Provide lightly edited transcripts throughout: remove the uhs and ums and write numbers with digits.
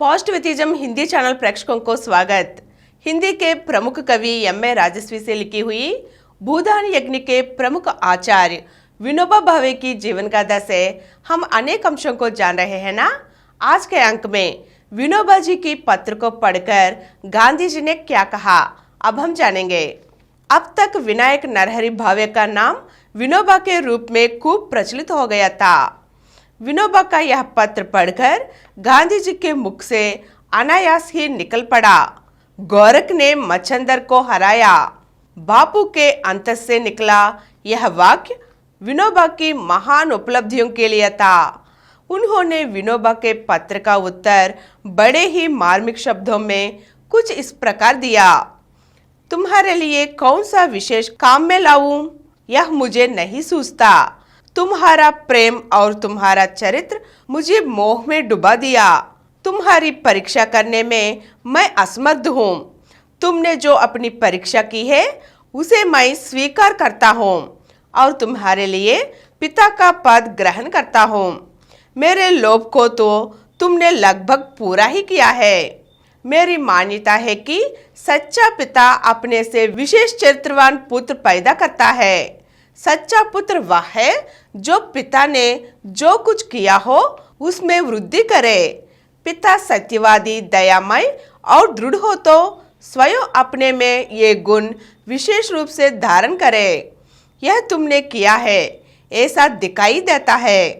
Positivism Hindi channel प्रेक्षकों को स्वागत। हिंदी के प्रमुख कवि एम.ए. राजस्वी से लिखी हुई भूदान यज्ञ के प्रमुख आचार्य विनोबा भावे की जीवन गाथा से हम अनेक अंशों को जान रहे हैं ना। आज के अंक में विनोबा जी की पत्र को पढ़कर गांधी जी ने क्या कहा, अब हम जानेंगे। अब तक विनायक नरहरि भावे का नाम विनोबा के रूप में खूब प्रचलित हो गया था। विनोबा का यह पत्र पढ़कर गांधी जी के मुख से अनायास ही निकल पड़ा, गोरख ने मच्छंदर को हराया। बापू के अंत से निकला यह वाक्य विनोबा की महान उपलब्धियों के लिए था। उन्होंने विनोबा के पत्र का उत्तर बड़े ही मार्मिक शब्दों में कुछ इस प्रकार दिया। तुम्हारे लिए कौन सा विशेष काम में लाऊं, यह मुझे नहीं सूझता। तुम्हारा प्रेम और तुम्हारा चरित्र मुझे मोह में डुबा दिया। तुम्हारी परीक्षा करने में मैं असमर्थ हूँ। तुमने जो अपनी परीक्षा की है उसे मैं स्वीकार करता हूँ और तुम्हारे लिए पिता का पद ग्रहण करता हूँ। मेरे लोभ को तो तुमने लगभग पूरा ही किया है। मेरी मान्यता है कि सच्चा पिता अपने से विशेष चरित्रवान पुत्र पैदा करता है। सच्चा पुत्र वह है जो पिता ने जो कुछ किया हो उसमें वृद्धि करे। पिता सत्यवादी, दयामय और दृढ़ हो तो स्वयं अपने में ये गुण विशेष रूप से धारण करे। यह तुमने किया है, ऐसा दिखाई देता है।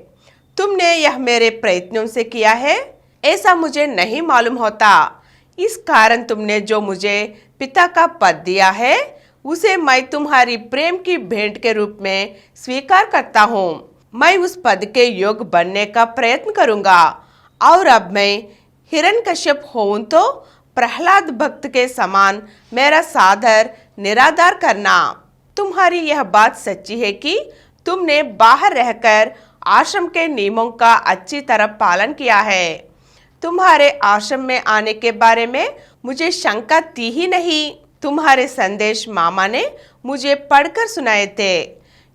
तुमने यह मेरे प्रयत्नों से किया है, ऐसा मुझे नहीं मालूम होता। इस कारण तुमने जो मुझे पिता का पद दिया है उसे मैं तुम्हारी प्रेम की भेंट के रूप में स्वीकार करता हूँ। मैं उस पद के योग्य बनने का प्रयत्न करूँगा और अब मैं हिरण्यकश्यप हूँ तो प्रहलाद भक्त के समान मेरा सादर निरादर करना। तुम्हारी यह बात सच्ची है कि तुमने बाहर रहकर आश्रम के नियमों का अच्छी तरह पालन किया है। तुम्हारे आश्रम में आने के बारे में मुझे शंका थी ही नहीं। तुम्हारे संदेश मामा ने मुझे पढ़कर सुनाए थे।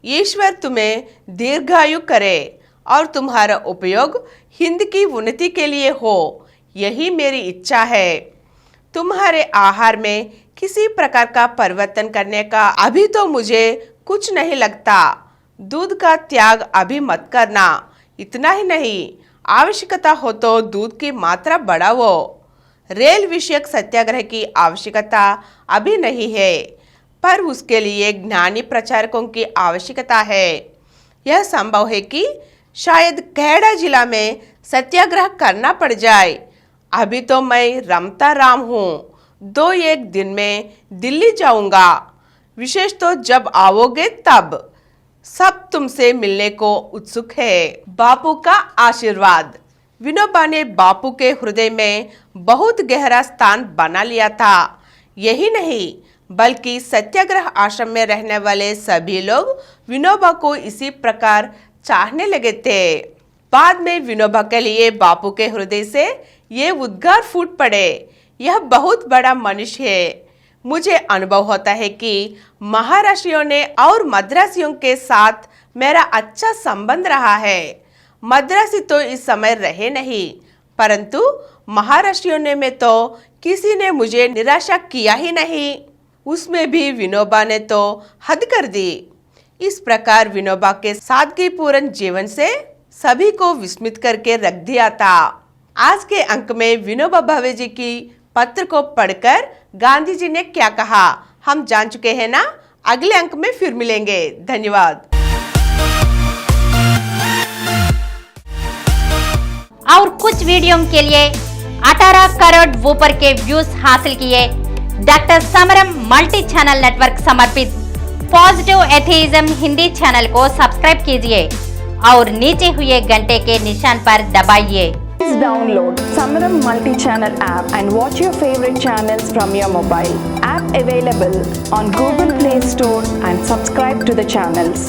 ईश्वर तुम्हें दीर्घायु करे और तुम्हारा उपयोग हिंद की उन्नति के लिए हो, यही मेरी इच्छा है। तुम्हारे आहार में किसी प्रकार का परिवर्तन करने का अभी तो मुझे कुछ नहीं लगता। दूध का त्याग अभी मत करना। इतना ही नहीं, आवश्यकता हो तो दूध की मात्रा बढ़ाओ। रेल विषयक सत्याग्रह की आवश्यकता अभी नहीं है, पर उसके लिए ज्ञानी प्रचारकों की आवश्यकता है। यह संभव है कि शायद खेड़ा जिला में सत्याग्रह करना पड़ जाए। अभी तो मैं रमता राम हूँ। 2-1 दिन में दिल्ली जाऊंगा। विशेष तो जब आओगे तब। सब तुमसे मिलने को उत्सुक है। बापू का आशीर्वाद। विनोबा ने बापू के हृदय में बहुत गहरा स्थान बना लिया था। यही नहीं बल्कि सत्याग्रह आश्रम में रहने वाले सभी लोग विनोबा को इसी प्रकार चाहने लगे थे। बाद में विनोबा के लिए बापू के हृदय से ये उद्गार फूट पड़े, यह बहुत बड़ा मनुष्य है। मुझे अनुभव होता है कि महाराष्ट्रियों ने और मद्रासियों के साथ मेरा अच्छा संबंध रहा है। मद्रासी तो इस समय रहे नहीं, परंतु महाराष्ट्रियों ने में तो किसी ने मुझे निराशा किया ही नहीं। उसमें भी विनोबा ने तो हद कर दी। इस प्रकार विनोबा के सादगीपूर्ण जीवन से सभी को विस्मित करके रख दिया था। आज के अंक में विनोबा भावे जी की पत्र को पढ़कर गांधी जी ने क्या कहा हम जान चुके हैं ना। अगले अंक में फिर मिलेंगे। धन्यवाद। और कुछ वीडियो के लिए 18 करोड़ ऊपर के व्यूज हासिल किए डॉक्टर समरम मल्टी चैनल नेटवर्क समर्पित पॉजिटिव एथेइज्म हिंदी चैनल को सब्सक्राइब कीजिए और नीचे हुए घंटे के निशान पर दबाइए। Please download Samaram multi-channel app and watch your favorite channels from your mobile. App available on Google Play Store and subscribe to the channels.